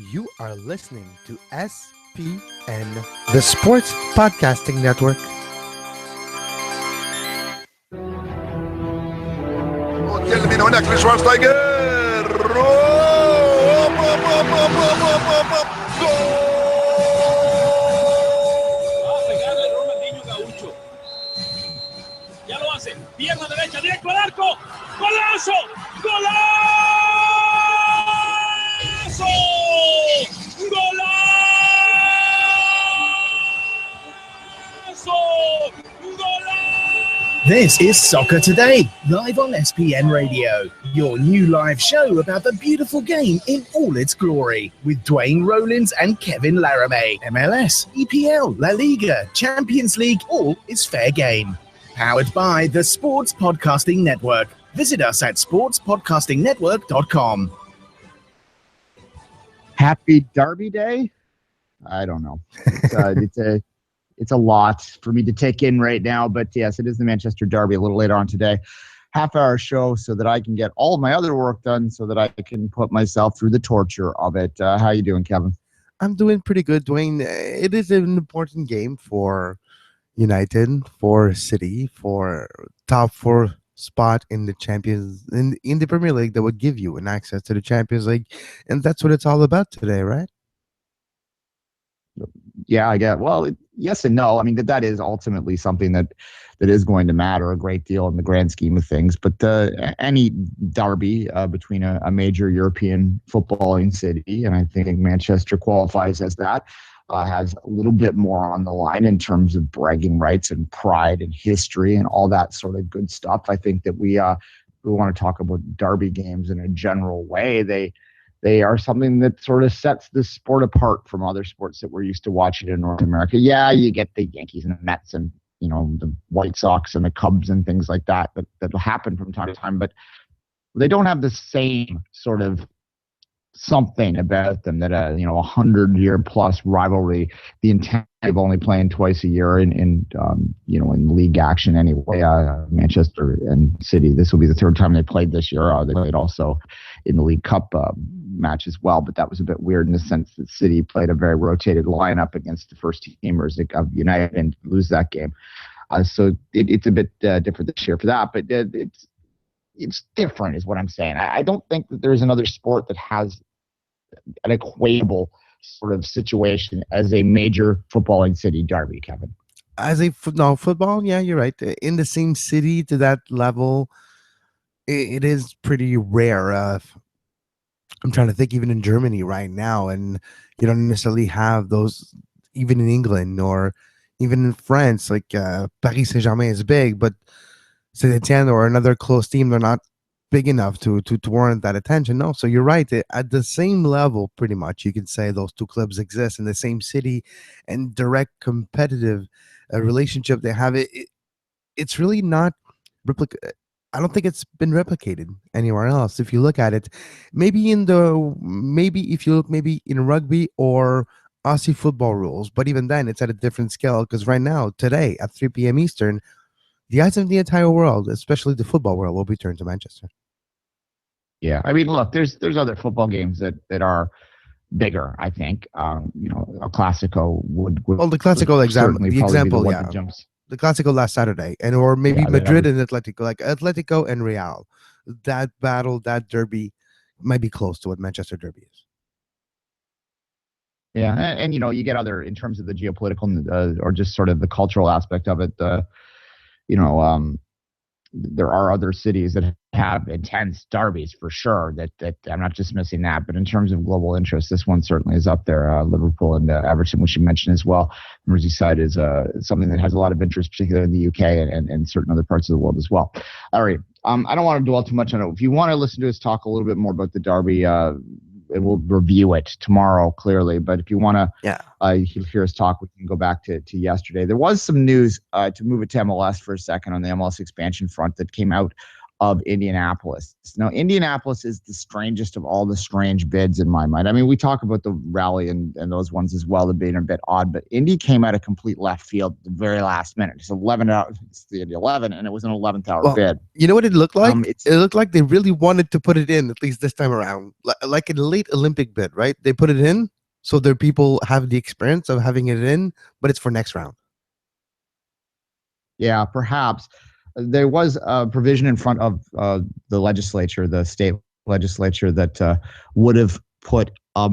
You are listening to SPN, the Sports Podcasting Network. وتكلم من هناك لشوارزنيجر. Va a pegarle Ronaldinho Gaucho. Ya lo hace. Pierna derecha, directo al arco. ¡Golazo! ¡Golazo! ¡Golazo! ¡Golazo! This is Soccer Today, live on SPN Radio, your new live show about the beautiful game in all its glory, with Duane, Rollins and Kevin Laramee. MLS, EPL, La Liga, Champions League, all is fair game. Powered by the Sports Podcasting Network. Visit us at sportspodcastingnetwork.com. Happy Derby Day? I don't know. It's a lot for me to take in right now, but yes, it is the Manchester Derby a little later on today. Half-hour show so that I can get all of my other work done so that I can put myself through the torture of it. How you doing, Kevin? I'm doing pretty good, Dwayne. It is an important game for United, for City, for top four spot in the Champions in the Premier League that would give you an access to the Champions League, and that's what it's all about today, right? Yeah, I get. Well, yes and no. I mean, that is ultimately something that is going to matter a great deal in the grand scheme of things. But any derby between a major European footballing city, and I think Manchester qualifies as that, has a little bit more on the line in terms of bragging rights and pride and history and all that sort of good stuff. I think that we want to talk about derby games in a general way. They are something that sort of sets this sport apart from other sports that we're used to watching in North America. Yeah, you get the Yankees and the Mets and, the White Sox and the Cubs and things like that will happen from time to time, but they don't have the same sort of something about them that a 100-year plus rivalry, the intent of only playing twice a year in league action anyway. Manchester and City, this will be the third time they played this year. They played also in the League Cup match as well, but that was a bit weird in the sense that City played a very rotated lineup against the first teamers of United and lose that game. So it's a bit different this year for that, but it's different is what I'm saying. I don't think that there's another sport that has an equatable sort of situation as a major footballing city derby, Kevin. As a football, yeah, you're right. In the same city to that level, it is pretty rare. I'm trying to think even in Germany right now, and you don't necessarily have those even in England or even in France. Like Paris Saint-Germain is big, but Saint-Etienne or another close team, they're not big enough to warrant that attention. No, so you're right. At the same level, pretty much, you can say those two clubs exist in the same city, and direct competitive relationship they have. It's really not I don't think it's been replicated anywhere else. If you look at it, maybe if you look maybe in rugby or Aussie football rules, but even then, it's at a different scale because right now, today at 3 p.m. Eastern, the eyes of the entire world, especially the football world, will be turned to Manchester. Yeah, I mean, look, there's other football games that are bigger. I think, a Clasico would. Well, the Clasico example, yeah, jumps. The Clasico last Saturday, or maybe Madrid and Atletico, like Atletico and Real. That battle, that derby, might be close to what Manchester Derby is. Yeah, and you get other in terms of the geopolitical or just sort of the cultural aspect of it. There are other cities that have intense derbies for sure. That I'm not just missing that, but in terms of global interest, this one certainly is up there. Liverpool and Everton, which you mentioned as well. Merseyside is something that has a lot of interest, particularly in the UK and certain other parts of the world as well. All right, I don't want to dwell too much on it. If you want to listen to us talk a little bit more about the derby, we'll review it tomorrow, clearly. But if you want to hear us talk, we can go back to yesterday. There was some news to move it to MLS for a second on the MLS expansion front that came out of Indianapolis. Now, Indianapolis is the strangest of all the strange bids in my mind. I mean, we talk about the rally and those ones as well, that being a bit odd, but Indy came out of complete left field at the very last minute. It's 11 out, it's the 11, and it was an 11th hour bid. You know what it looked like? It looked like they really wanted to put it in, at least this time around, like a late Olympic bid, right? They put it in so their people have the experience of having it in, but it's for next round. Yeah, perhaps. There was a provision in front of the legislature, the state legislature, that would have put a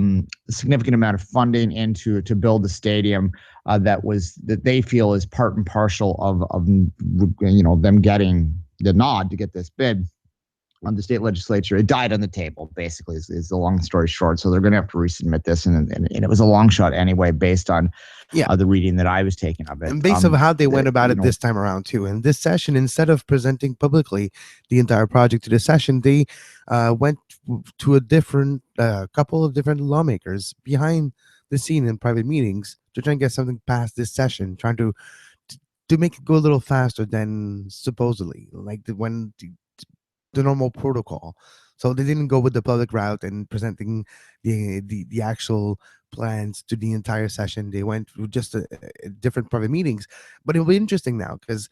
significant amount of funding into to build the stadium that they feel is part and parcel of them getting the nod to get this bid on the state legislature. It died on the table, basically, is the long story short. So they're going to have to resubmit this, and it was a long shot anyway, based on the reading that I was taking of it. And based on how they went about it this time around too. In this session, instead of presenting publicly the entire project to the session, they went to a different couple of different lawmakers behind the scene in private meetings to try and get something past this session, trying to make it go a little faster than supposedly, like when the normal protocol. So they didn't go with the public route and presenting the actual plans to the entire session. They went through just different private meetings. But it'll be interesting now, because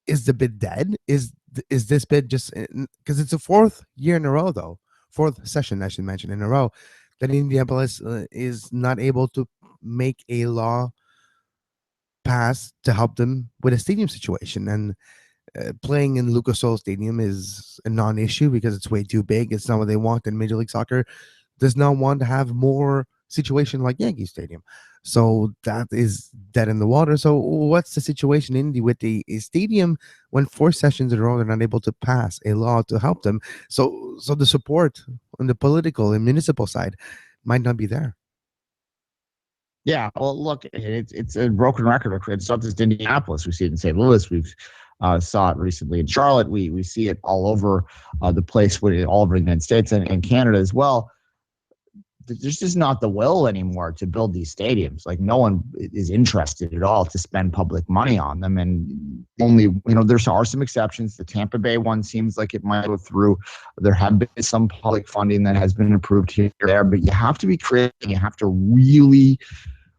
is the bid dead? Is this bid just because it's the fourth year in a row, though, fourth session I should mention in a row, that Indianapolis is not able to make a law pass to help them with a stadium situation. And playing in Lucas Oil Stadium is a non-issue because it's way too big. It's not what they want, and Major League Soccer does not want to have more situation like Yankee Stadium. So that is dead in the water. So what's the situation in Indy with a stadium when 4 sessions in a row they're not able to pass a law to help them? So the support on the political and municipal side might not be there. Yeah, well, look, it's a broken record. It's not just Indianapolis. We see it in St. Louis. We've saw it recently in Charlotte. We see it all over the place, all over the United States and Canada as well. There's just not the will anymore to build these stadiums. Like, no one is interested at all to spend public money on them. And only, there are some exceptions. The Tampa Bay one seems like it might go through. There have been some public funding that has been approved here or there, but you have to be creative. You have to really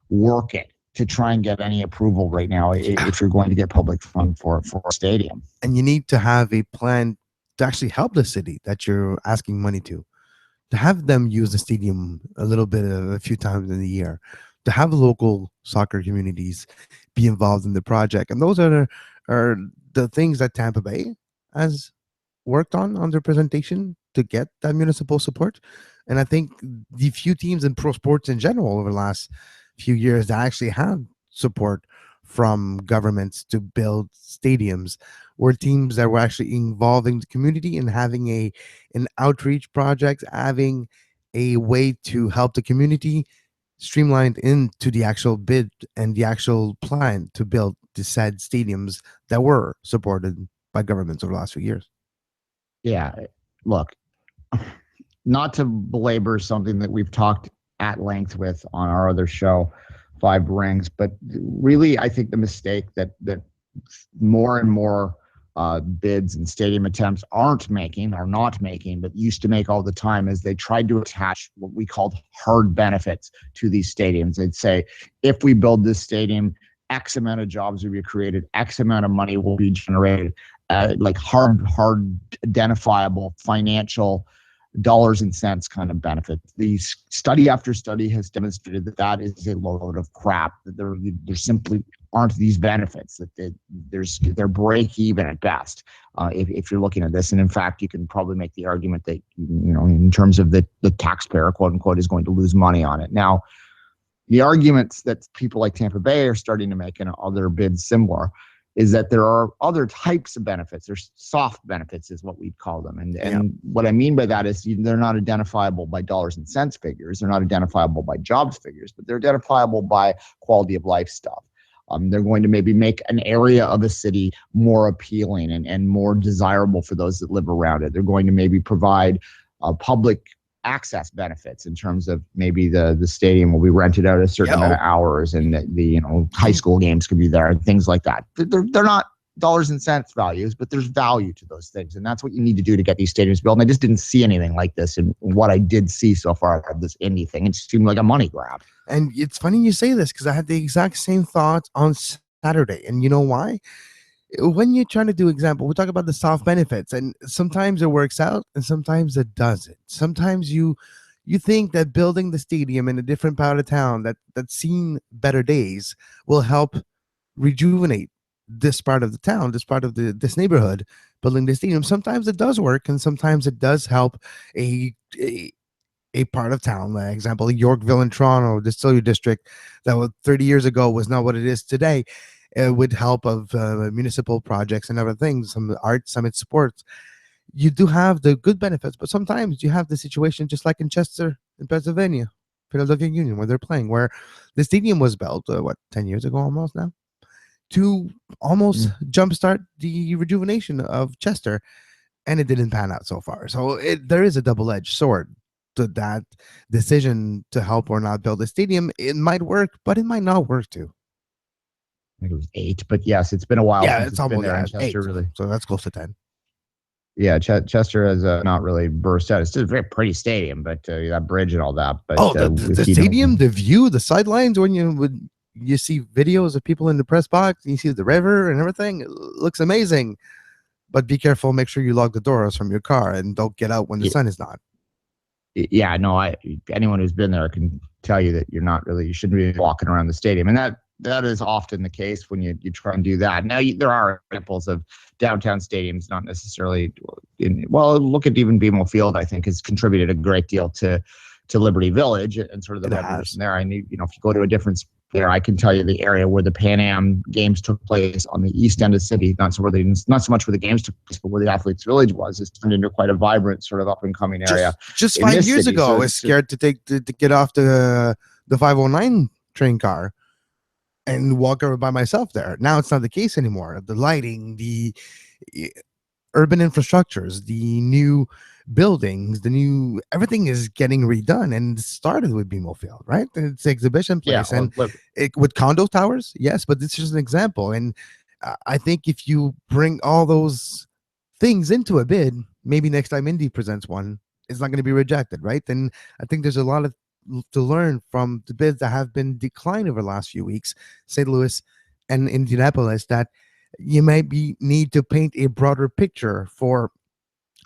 work it to try and get any approval right now if you're going to get public fund for a stadium. And you need to have a plan to actually help the city that you're asking money to have them use the stadium a few times in the year, to have local soccer communities be involved in the project. And those are the things that Tampa Bay has worked on their presentation to get that municipal support. And I think the few teams in pro sports in general over the last few years that actually had support from governments to build stadiums were teams that were actually involving the community and having an outreach project, having a way to help the community streamlined into the actual bid and the actual plan to build the said stadiums that were supported by governments over the last few years. Yeah, look, not to belabor something that we've talked at length with on our other show, Five Rings, but really I think the mistake that more and more bids and stadium attempts are not making, but used to make all the time, is they tried to attach what we called hard benefits to these stadiums. They'd say, if we build this stadium, X amount of jobs will be created, X amount of money will be generated, like hard identifiable financial dollars and cents kind of benefit. The study after study has demonstrated that is a load of crap, that there simply aren't these benefits, that they're break even at best if you're looking at this. And in fact, you can probably make the argument that, in terms of the taxpayer, quote unquote, is going to lose money on it. Now, the arguments that people like Tampa Bay are starting to make, and other bids similar, is that there are other types of benefits. There's soft benefits is what we'd call them. And what I mean by that is they're not identifiable by dollars and cents figures. They're not identifiable by jobs figures, but they're identifiable by quality of life stuff. They're going to maybe make an area of a city more appealing and more desirable for those that live around it. They're going to maybe provide public access benefits in terms of maybe the stadium will be rented out a certain amount of hours, and the high school games could be there and things like that. They're not dollars and cents values, but there's value to those things. And that's what you need to do to get these stadiums built. And I just didn't see anything like this. And what I did see so far of this Indy thing, it seemed like a money grab. And it's funny you say this because I had the exact same thoughts on Saturday. And you know why? When you're trying to do example, we talk about the soft benefits, and sometimes it works out and sometimes it doesn't. Sometimes you think that building the stadium in a different part of town that's seen better days will help rejuvenate this part of the town, this part of this neighborhood, building the stadium. Sometimes it does work, and sometimes it does help a part of town. Like example, Yorkville in Toronto, Distillery District, that was 30 years ago was not what it is today. With help of municipal projects and other things, some art, some sports, you do have the good benefits. But sometimes you have the situation just like in Chester, in Pennsylvania, Philadelphia Union, where they're playing, where the stadium was built, 10 years ago almost now, to almost jumpstart the rejuvenation of Chester, and it didn't pan out so far. So there is a double-edged sword to that decision to help or not build a stadium. It might work, but it might not work too. I think it was 8, but yes, it's been a while. Yeah, since it's almost been there in 8, Chester, really. So that's close to 10. Yeah, Chester has not really burst out. It's still a very pretty stadium, but that bridge and all that. But the stadium, the view, the sidelines. When you see videos of people in the press box, and you see the river and everything, it looks amazing. But be careful. Make sure you lock the doors from your car and don't get out when the sun is not. Yeah, no. Anyone who's been there can tell you that you shouldn't be walking around the stadium, and that is often the case when you try and do that. Now, there are examples of downtown stadiums, not necessarily look at even BMO Field, I think, has contributed a great deal to Liberty Village and sort of the revolution there. I need, if you go to a different there, I can tell you the area where the Pan Am games took place on the east end of the city, not so much where the games took place, but where the Athletes Village was. It's turned into quite a vibrant sort of up and coming area. Just 5 years ago, I was scared to get off the 509 train car and walk over by myself there. Now it's not the case anymore. The lighting, the urban infrastructures, the new buildings, everything is getting redone, and it started with BMO Field, right? It's the exhibition place, with condo towers, yes, but this is just an example. And I think if you bring all those things into a bid, maybe next time Indy presents one, it's not going to be rejected, right? And I think there's a lot to learn from the bids that have been declined over the last few weeks, St. Louis and Indianapolis, that you might need to paint a broader picture for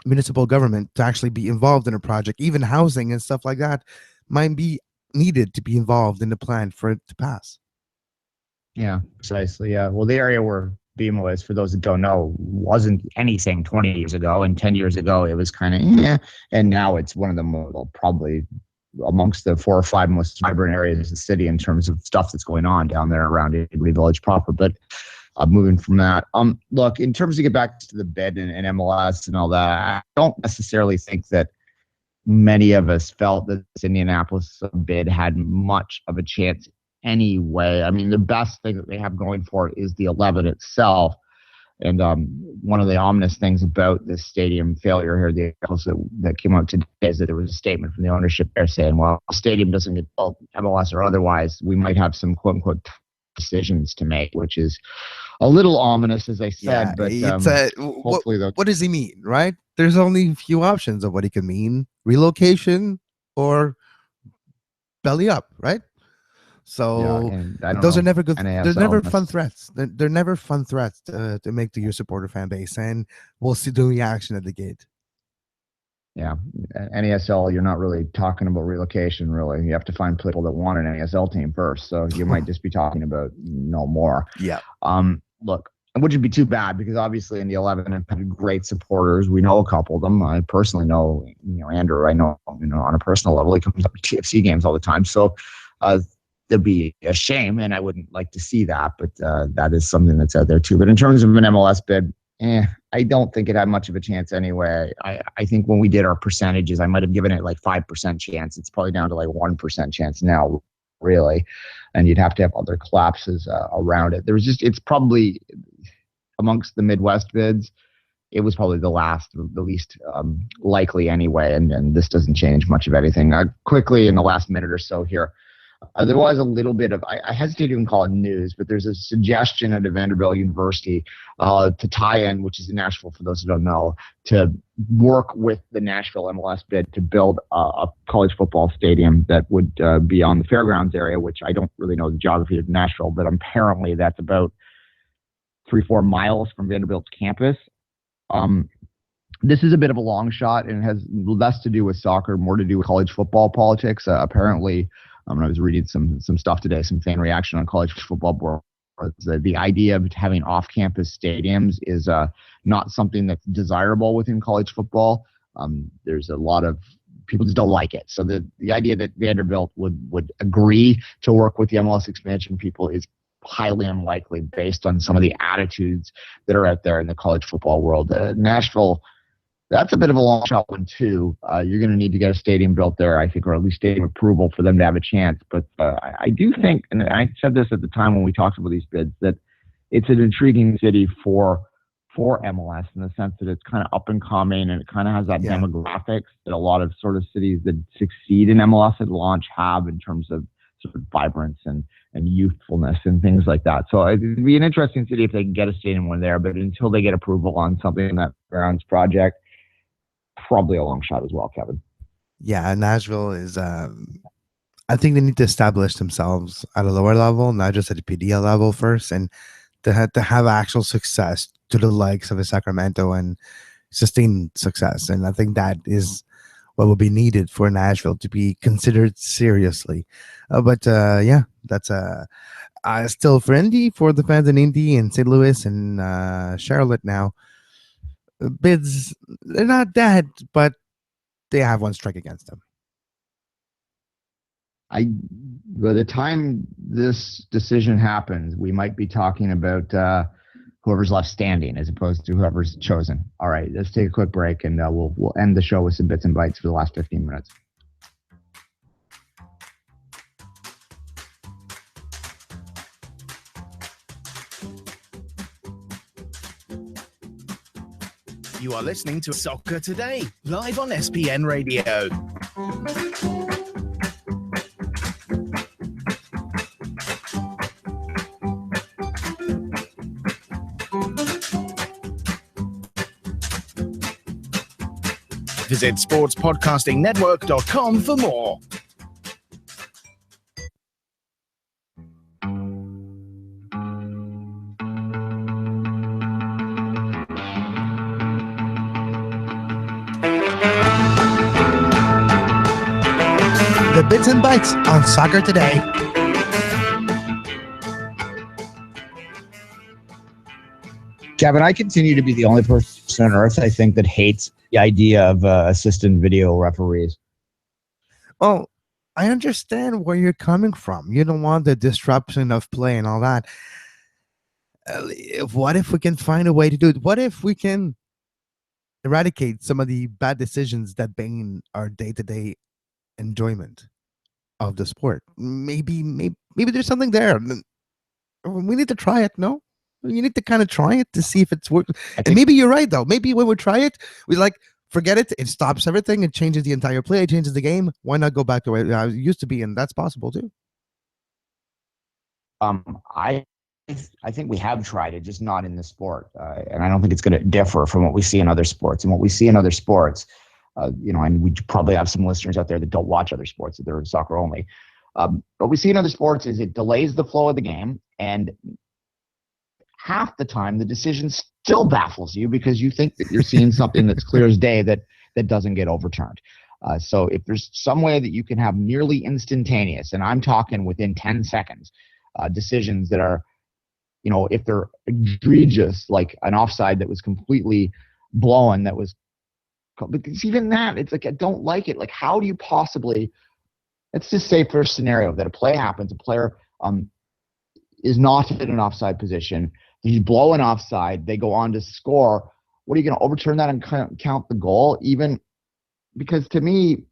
municipal government to actually be involved in a project. Even housing and stuff like that might be needed to be involved in the plan for it to pass. Yeah, precisely. Yeah. Well, the area where BMO is, for those that don't know, wasn't anything 20 years ago, and 10 years ago it was kind of and now it's one of the probably amongst the 4 or 5 most vibrant areas of the city in terms of stuff that's going on down there around Liberty Village proper. But moving from that, look, in terms of get back to the bid and MLS and all that, I don't necessarily think that many of us felt that this Indianapolis bid had much of a chance anyway. I mean, the best thing that they have going for it is the 11 itself. And one of the ominous things about this stadium failure here, the articles that came out today, is that there was a statement from the ownership there saying, well, the stadium doesn't get built, MLS or otherwise, we might have some quote unquote decisions to make, which is a little ominous, as I said. Yeah, but hopefully, what does he mean, right? There's only a few options of what he could mean: relocation or belly up, right? So those are never good. They're never fun threats. They're never fun threats to make to your supporter fan base, and we'll see the reaction at the gate. Yeah, NASL, you're not really talking about relocation, really. You have to find people that want an NASL team first. So you might just be talking about no more. Yeah. Look, it wouldn't be too bad because obviously in the 11 have had great supporters. We know a couple of them. I personally know, Andrew. I know, on a personal level, he comes up to TFC games all the time. So there'd be a shame, and I wouldn't like to see that. But that is something that's out there too. But in terms of an MLS bid, I don't think it had much of a chance anyway. I think when we did our percentages, I might have given it like 5% chance. It's probably down to like 1% chance now, really. And you'd have to have other collapses around it. It's probably amongst the Midwest bids, it was probably the least likely anyway. And this doesn't change much of anything. Quickly in the last minute or so here, There was a little bit of, I hesitate to even call it news, but there's a suggestion at Vanderbilt University to tie in, which is in Nashville, for those who don't know, to work with the Nashville MLS bid to build a college football stadium that would be on the fairgrounds area, which I don't really know the geography of Nashville, but apparently that's about 3-4 miles from Vanderbilt's campus. This is a bit of a long shot, and it has less to do with soccer, more to do with college football politics. Apparently, I was reading some stuff today, some fan reaction on college football board. The idea of having off-campus stadiums is not something that's desirable within college football. There's a lot of people just don't like it. So the idea that Vanderbilt would agree to work with the MLS expansion people is highly unlikely based on some of the attitudes that are out there in the college football world. Nashville, that's a bit of a long shot one too. You're going to need to get a stadium built there, I think, or at least stadium approval for them to have a chance. But I do think, and I said this at the time when we talked about these bids, that it's an intriguing city for MLS in the sense that it's kind of up and coming, and it kind of has that demographics that a lot of sort of cities that succeed in MLS at launch have in terms of sort of vibrance and youthfulness and things like that. So it'd be an interesting city if they can get a stadium one there, but until they get approval on something in that grounds project, probably a long shot as well, Kevin. Yeah, Nashville is, I think they need to establish themselves at a lower level, not just at the PDL level first, and to have actual success to the likes of a Sacramento and sustain success. And I think that is what will be needed for Nashville to be considered seriously. But that's still for Indy, for the fans in Indy and St. Louis and Charlotte now. Bids, they're not dead, but they have one strike against them. By the time this decision happens, we might be talking about whoever's left standing as opposed to whoever's chosen. All right, let's take a quick break, and we'll end the show with some bits and bites for the last 15 minutes. You are listening to Soccer Today, live on SPN Radio. Visit sportspodcastingnetwork.com for more. The Bits and Bites on Soccer Today. Kevin, I continue to be the only person on earth, I think, that hates the idea of assistant video referees. Oh, I understand where you're coming from. You don't want the disruption of play and all that. What if we can find a way to do it? What if we can eradicate some of the bad decisions that bane our day-to-day enjoyment of the sport? Maybe there's something there. We need to try it. No, you need to kind of try it to see if it's working. And maybe you're right though. Maybe when we try it, we forget it. It stops everything. It changes the entire play. It changes the game. Why not go back to where it used to be? And that's possible too. I think we have tried it, just not in this sport, and I don't think it's going to differ from what we see in other sports. And what we see in other sports, and we probably have some listeners out there that don't watch other sports, that they're soccer only. What we see in other sports is it delays the flow of the game, and half the time the decision still baffles you because you think that you're seeing something that's clear as day that doesn't get overturned. So if there's some way that you can have nearly instantaneous, and I'm talking within 10 seconds, decisions that are, if they're egregious, like an offside that was completely blown, because even that, it's like, I don't like it. Like, how do you possibly, let's just say for a scenario that a play happens, a player is not in an offside position, you blow an offside, they go on to score. What are you going to overturn that and count the goal? Even because to me,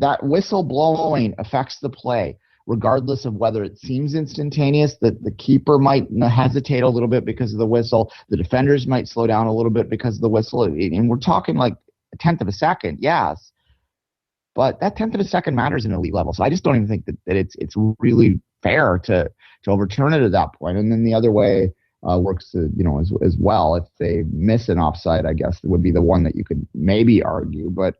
that whistle blowing affects the play, regardless of whether it seems instantaneous, that the keeper might hesitate a little bit because of the whistle. The defenders might slow down a little bit because of the whistle. And we're talking like a tenth of a second, yes. But that tenth of a second matters in elite level. So I just don't even think that it's really fair to overturn it at that point. And then the other way works, as well. If they miss an offside, I guess it would be the one that you could maybe argue. But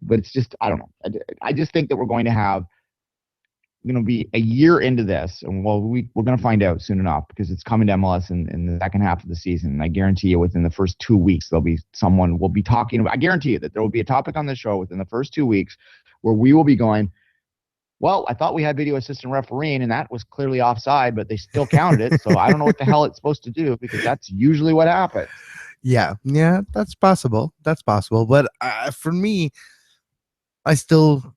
it's just, I don't know. I just think that we're going to be a year into this, and we're going to find out soon enough, because it's coming to MLS in the second half of the season. And I guarantee you, within the first 2 weeks, there'll be someone will be talking about. I guarantee you that there will be a topic on the show within the first 2 weeks where we will be going, well, I thought we had video assistant refereeing, and that was clearly offside, but they still counted it. So I don't know what the hell it's supposed to do, because that's usually what happens. Yeah, that's possible. That's possible. But for me, I still,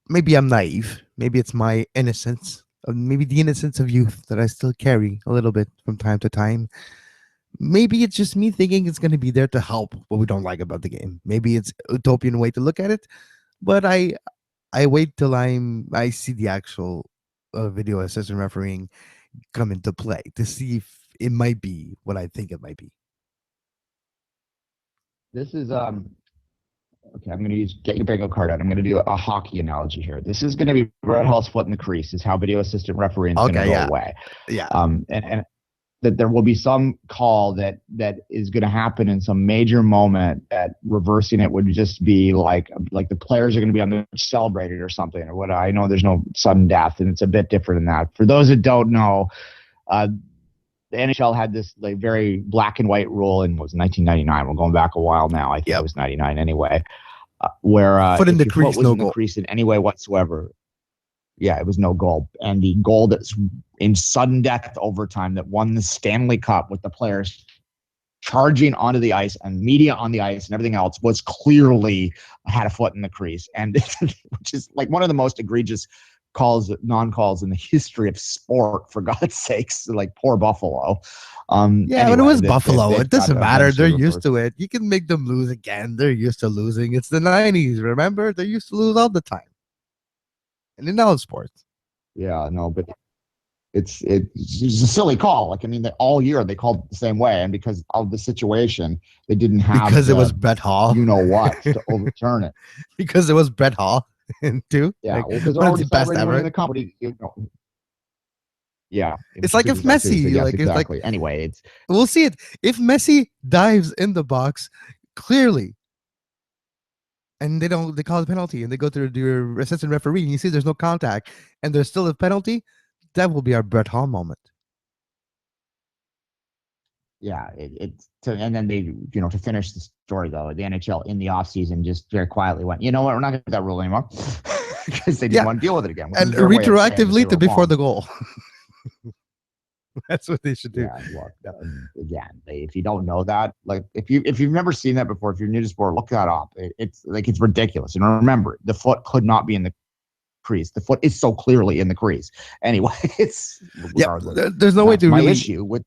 maybe I'm naive. Maybe it's my innocence, maybe the innocence of youth that I still carry a little bit from time to time. Maybe it's just me thinking it's going to be there to help what we don't like about the game. Maybe it's utopian way to look at it, but I wait till I see the actual video assistant refereeing come into play to see if it might be what I think it might be. This is okay. I'm going to get your bingo card out. I'm going to do a hockey analogy here. This is going to be Brett Hall's foot in the crease. Is how video assistant refereeing is going to go away. Yeah. And that there will be some call that is going to happen in some major moment that reversing it would just be like the players are going to be on the celebrated or something, or what. I know there's no sudden death, and it's a bit different than that. For those that don't know, the NHL had this like very black and white rule, and it was 1999. We're going back a while now. I think it was 99 anyway, where foot in the crease, no goal. Crease in any way whatsoever. Yeah, it was no goal. And the goal that's in sudden death overtime that won the Stanley Cup with the players charging onto the ice and media on the ice and everything else was clearly had a foot in the crease. And which is like one of the most egregious non-calls in the history of sport, for God's sakes. Like, poor Buffalo. Anyway, but it was Buffalo. It doesn't matter. They're used to it. You can make them lose again. They're used to losing. It's the 90s, remember? They used to lose all the time. And in all sports. Yeah, no, but it's a silly call. Like, I mean, all year they called it the same way, and because of the situation, they didn't have it was Brett Hall. You know what to overturn it. Because it was Brett Hall, too. Yeah, because one of the best ever in the company. Yeah, it's like if Messi, yes, like exactly. It's like, anyway, we'll see it. If Messi dives in the box clearly, and they call the penalty, and they go to your assistant referee, and you see there's no contact, and there's still a penalty, that will be our Brett Hall moment. Yeah, and then they, to finish the story though, the NHL in the offseason just very quietly went, you know what, we're not going to do that rule anymore, because they didn't want to deal with it again. And retroactively to before the goal. That's what they should do. Yeah, look, again, if you don't know that, like if you've never seen that before, if you're new to sport, look that up. It's ridiculous. And remember, the foot could not be in the crease. The foot is so clearly in the crease. Anyway, it's there's no way to really issue with.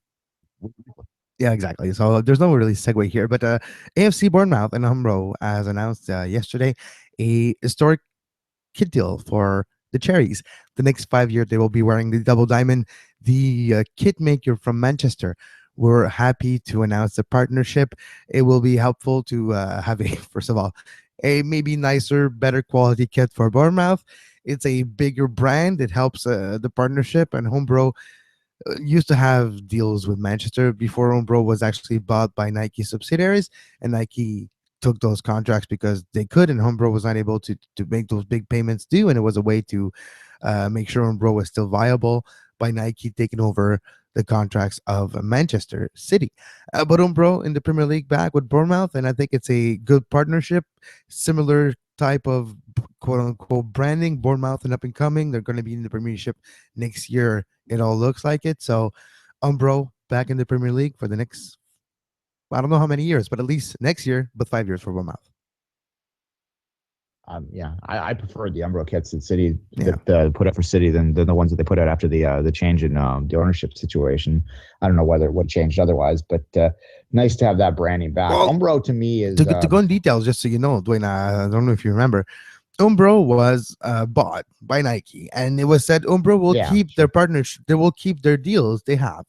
Yeah, exactly. So there's no really segue here, but AFC Bournemouth and Umbro has announced yesterday a historic kit deal for the Cherries. The next 5 years, they will be wearing the double diamond. The kit maker from Manchester, we're happy to announce the partnership. It will be helpful to have first of all, a maybe nicer, better quality kit for Bournemouth. It's a bigger brand. It helps the partnership, and Homebro used to have deals with Manchester before Homebro was actually bought by Nike subsidiaries, and Nike took those contracts because they could, and Homebro was not able to make those big payments due, and it was a way to make sure Homebro was still viable by Nike taking over the contracts of Manchester City. But Umbro in the Premier League back with Bournemouth, and I think it's a good partnership, similar type of quote-unquote branding. Bournemouth and up and coming, they're going to be in the Premiership next year. It all looks like it. So Umbro back in the Premier League for the next, I don't know how many years, but at least next year, but 5 years for Bournemouth. I prefer the Umbro kits that City that put out for City than the ones that they put out after the change in the ownership situation. I don't know what changed otherwise, but nice to have that branding back. Well, Umbro to me is to go in details, just so you know, Duane. I don't know if you remember, Umbro was bought by Nike, and it was said Umbro will keep their partnership. They will keep their deals they have,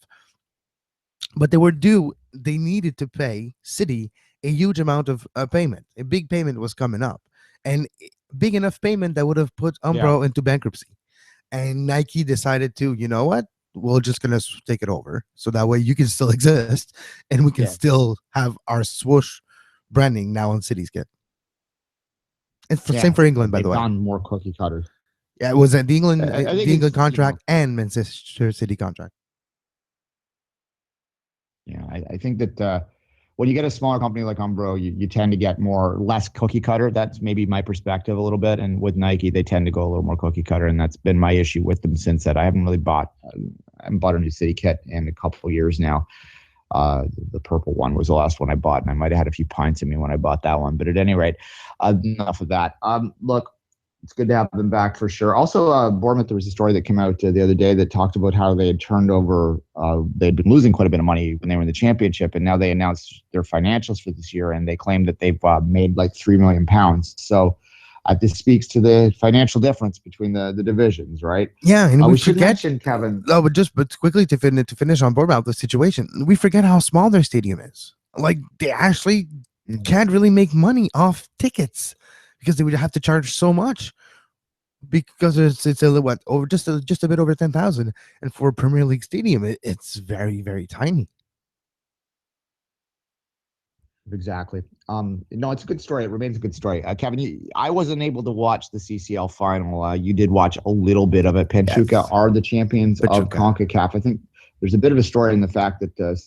but they were due. They needed to pay City a huge amount of payment. A big payment was coming up. and big enough payment that would have put Umbro into bankruptcy. And Nike decided to, you know what? We're just gonna take it over, so that way you can still exist, and we can still have our swoosh branding now on Cityscape. And same for England, by the way. They've gone more cookie cutter. Yeah, it was the England, I think the England it's, contract and Manchester City contract. Yeah, I think that when you get a smaller company like Umbro, you tend to get less cookie cutter. That's maybe my perspective a little bit. And with Nike, they tend to go a little more cookie cutter, and that's been my issue with them since that. I haven't really bought a new City kit in a couple of years now. The purple one was the last one I bought, and I might have had a few pints in me when I bought that one. But at any rate, enough of that. Look, it's good to have them back for sure. Also, Bournemouth, there was a story that came out the other day that talked about how they had turned over, they'd been losing quite a bit of money when they were in the championship, and now they announced their financials for this year, and they claim that they've made like £3 million. So this speaks to the financial difference between the divisions, right? Yeah, and we should mention, Kevin. No, but quickly to finish on Bournemouth, the situation, we forget how small their stadium is. Like, they actually can't really make money off tickets, because they would have to charge so much, because it's a what over just a bit over 10,000, and for a Premier League stadium, it's very, very tiny. Exactly. No, it's a good story. It remains a good story. Kevin, I wasn't able to watch the CCL final. You did watch a little bit of it. Pachuca are the champions of CONCACAF. I think there's a bit of a story in the fact that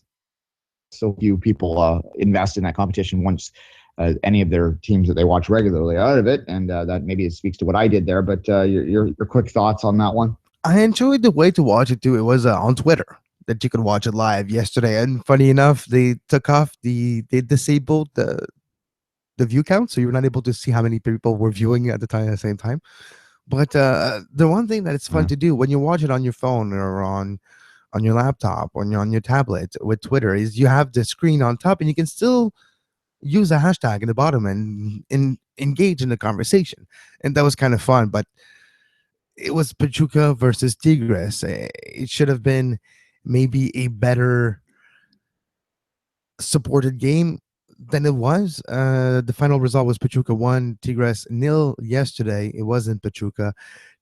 so few people invest in that competition once any of their teams that they watch regularly are out of it, and that maybe it speaks to what I did there. But your quick thoughts on that one? I enjoyed the way to watch it too. It was on Twitter that you could watch it live yesterday, and funny enough, they disabled the view count, so you were not able to see how many people were viewing at the same time. But the one thing that it's fun to do when you watch it on your phone or on your laptop or on your tablet with Twitter is you have the screen on top, and you can still use a hashtag in the bottom and engage in the conversation, and that was kind of fun. But it was Pachuca versus Tigres. It should have been maybe a better supported game than it was. The final result was Pachuca 1, Tigres 0 yesterday. It wasn't Pachuca.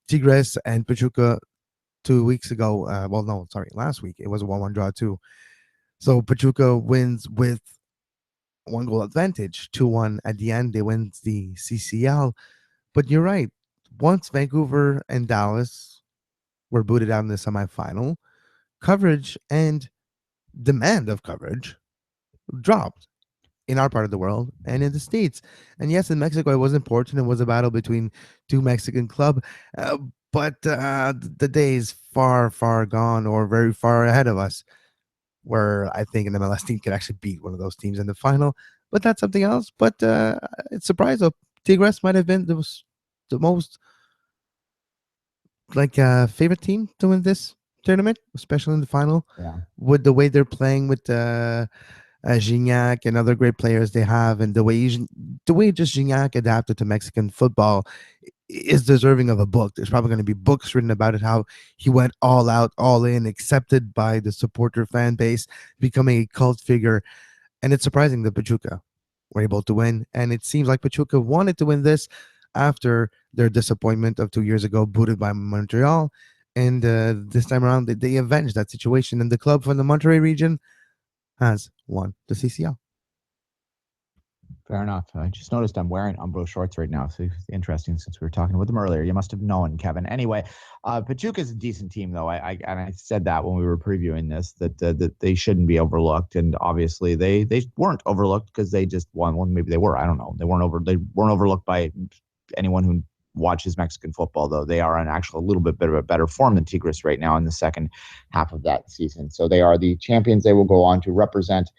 Tigres and Pachuca 2 weeks ago. Last week. It was a 1-1 draw too. So Pachuca wins with 1 goal advantage, 2-1 at the end. They win the CCL. But you're right. Once Vancouver and Dallas were booted out in the semifinal, coverage and demand of coverage dropped in our part of the world and in the States. And yes, in Mexico, it was important. It was a battle between two Mexican clubs. But the day is far, far gone, or very far ahead of us, where I think an MLS team could actually beat one of those teams in the final. But that's something else. But it's surprised though. Tigres might have been the most favorite team to win this tournament, especially in the final. Yeah. With the way they're playing with Gignac and other great players they have, and the way just Gignac adapted to Mexican football is deserving of a book. There's probably going to be books written about it, how he went all out, all in, accepted by the supporter fan base, becoming a cult figure. And it's surprising that Pachuca were able to win. And it seems like Pachuca wanted to win this after their disappointment of 2 years ago, booted by Montreal. And this time around, they avenged that situation. And the club from the Monterrey region has won the CCL. Fair enough. I just noticed I'm wearing Umbro shorts right now. So it's interesting since we were talking with them earlier. You must have known, Kevin. Anyway, Pachuca's a decent team, though. I said that when we were previewing this, that they shouldn't be overlooked. And obviously they weren't overlooked because they just won. Well, maybe they were. I don't know. They weren't overlooked by anyone who watches Mexican football, though. They are in actually a little bit of a better form than Tigres right now in the second half of that season. So they are the champions. They will go on to represent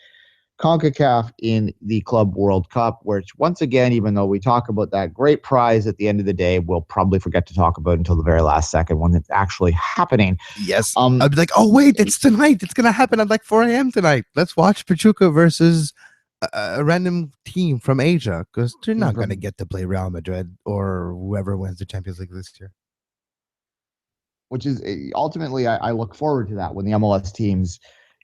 CONCACAF in the Club World Cup, which once again, even though we talk about that great prize at the end of the day, we'll probably forget to talk about until the very last second when it's actually happening. Yes. I'd be like, oh, wait, it's tonight. It's going to happen at like 4 a.m. tonight. Let's watch Pachuca versus a random team from Asia, because they're not going to get to play Real Madrid or whoever wins the Champions League this year. Which is ultimately, I look forward to that when the MLS teams,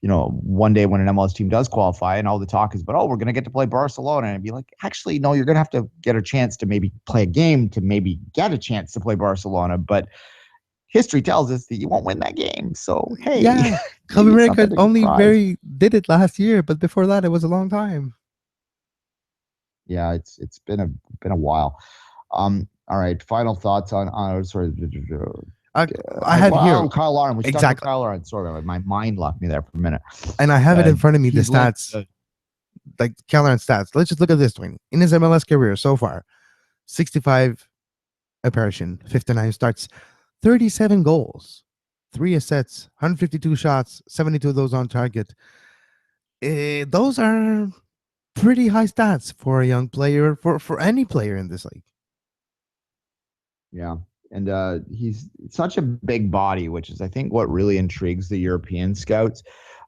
one day when an MLS team does qualify and all the talk is about, oh, we're going to get to play Barcelona. And I'd be like, actually, no, you're going to have to get a chance to maybe play a game to maybe get a chance to play Barcelona. But history tells us that you won't win that game. So, hey, Yeah, Club maybe it's America not that only surprise. did it last year, but before that, it was a long time. Yeah, it's been a while. All right, final thoughts on sort of. I, I have here Kyle Larin. We stuck with exactly, Kyle Larin. Sorry, my mind left me there for a minute. and I have it in front of me. The He's linked. stats, like Callahan stats. Let's just look at this, Duane. In his MLS career so far, 65 apparition, 59 starts, 37 goals, 3 assists, 152 shots, 72 of those on target. Those are pretty high stats for a young player, for any player in this league. Yeah. And he's such a big body, which is, I think, what really intrigues the European scouts.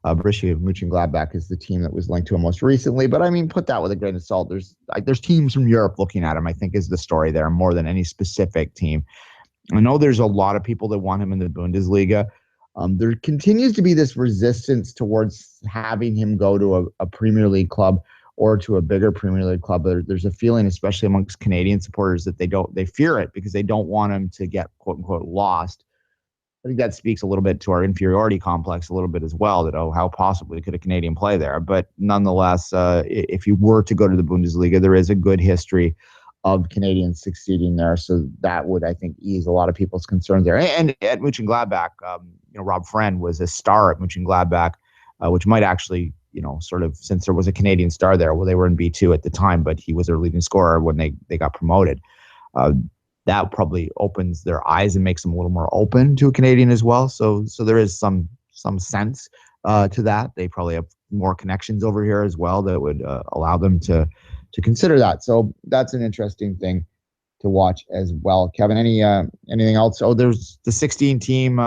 Borussia Mönchengladbach is the team that was linked to him most recently. But I mean, put that with a grain of salt. There's teams from Europe looking at him, I think, is the story there more than any specific team. I know there's a lot of people that want him in the Bundesliga. There continues to be this resistance towards having him go to a Premier League club or to a bigger Premier League club. There's a feeling, especially amongst Canadian supporters, that they fear it because they don't want him to get quote unquote lost. I think that speaks a little bit to our inferiority complex a little bit as well, that, oh, how possibly could a Canadian play there? But nonetheless, if you were to go to the Bundesliga, there is a good history of Canadians succeeding there. So that would, I think, ease a lot of people's concerns there. And at Mönchengladbach, Rob Friend was a star at Mönchengladbach, which might actually, sort of, since there was a Canadian star there, well, they were in B2 at the time, but he was their leading scorer when they got promoted. That probably opens their eyes and makes them a little more open to a Canadian as well. So there is some sense to that. They probably have more connections over here as well that would allow them to consider that. So that's an interesting thing to watch as well. Kevin, anything else? Oh, there's the 16 team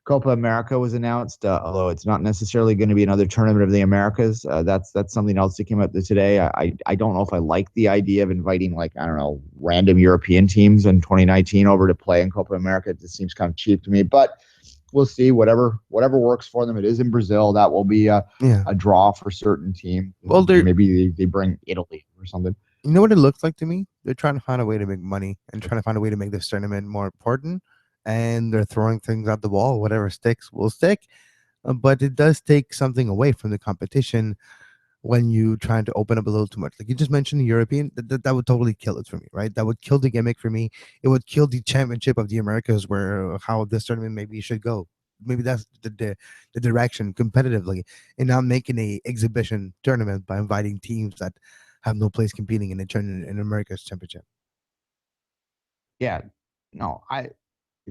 Copa America was announced, although it's not necessarily going to be another tournament of the Americas. That's something else that came up today. I don't know if I like the idea of inviting, random European teams in 2019 over to play in Copa America. It just seems kind of cheap to me, but we'll see. Whatever works for them. It is in Brazil. That will be a draw for certain teams. Well, maybe they bring Italy or something. You know what it looks like to me? They're trying to find a way to make money and trying to find a way to make this tournament more important. And they're throwing things at the wall. Whatever sticks will stick. But it does take something away from the competition when you trying to open up a little too much. Like you just mentioned, the European, that would totally kill it for me, right? That would kill the gimmick for me. It would kill the championship of the Americas, where how this tournament maybe should go. Maybe that's the direction competitively, and not making a exhibition tournament by inviting teams that have no place competing in in America's championship. Yeah, no,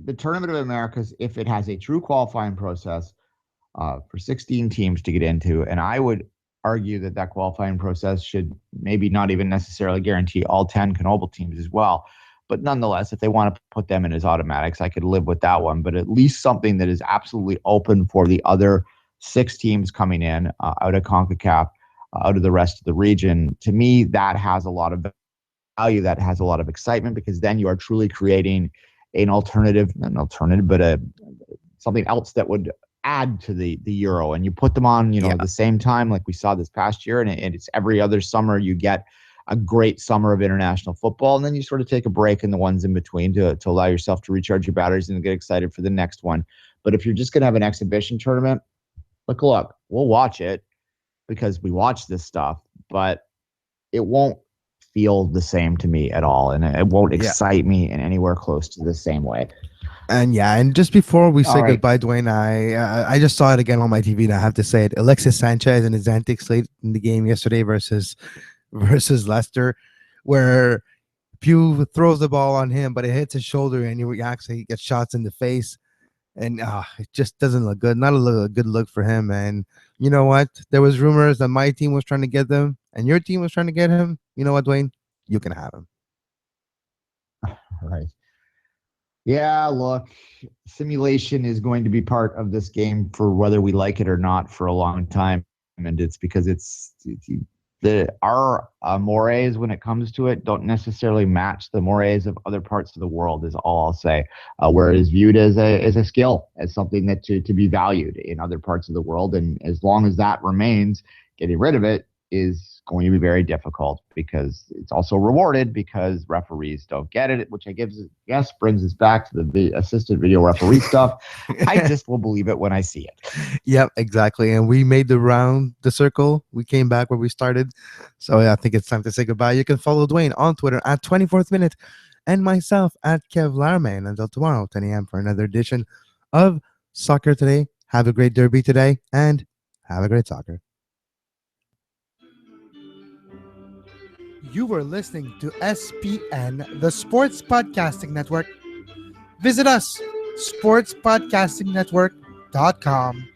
the Tournament of Americas, if it has a true qualifying process for 16 teams to get into, and I would argue that qualifying process should maybe not even necessarily guarantee all 10 Knoble teams as well. But nonetheless, if they want to put them in as automatics, I could live with that one. But at least something that is absolutely open for the other 6 teams coming in out of CONCACAF, out of the rest of the region. To me, that has a lot of value, that has a lot of excitement, because then you are truly creating not an alternative, but something else that would add to the Euro. And you put them on, at the same time, like we saw this past year, and it's every other summer you get a great summer of international football, and then you sort of take a break in the ones in between to allow yourself to recharge your batteries and get excited for the next one. But if you're just going to have an exhibition tournament, look, we'll watch it because we watch this stuff, but it won't feel the same to me at all, and it won't excite me in anywhere close to the same way. And just before we say goodbye, Duane, I just saw it again on my TV, and I have to say it. Alexis Sanchez and his antics late in the game yesterday versus Leicester, where Pew throws the ball on him, but it hits his shoulder, and he actually gets shots in the face, and it just doesn't look good. Not a good look for him. And you know what? There was rumors that my team was trying to get them, and your team was trying to get him. You know what, Duane? You can have him. Right. Yeah, look, simulation is going to be part of this game for whether we like it or not for a long time. And it's because our mores when it comes to it don't necessarily match the mores of other parts of the world, is all I'll say. Where it is viewed as a skill, as something that to be valued in other parts of the world, and as long as that remains, getting rid of it is going to be very difficult, because it's also rewarded because referees don't get it, which I guess brings us back to the assistant video referee stuff. I just will believe it when I see it. Yep, exactly. And we made the circle. We came back where we started. So I think it's time to say goodbye. You can follow Duane on Twitter at 24th Minute and myself at Kev Laramee. And until tomorrow, 10 a.m. for another edition of Soccer Today. Have a great derby today and have a great soccer. You were listening to SPN, the Sports Podcasting Network. Visit us, sportspodcastingnetwork.com.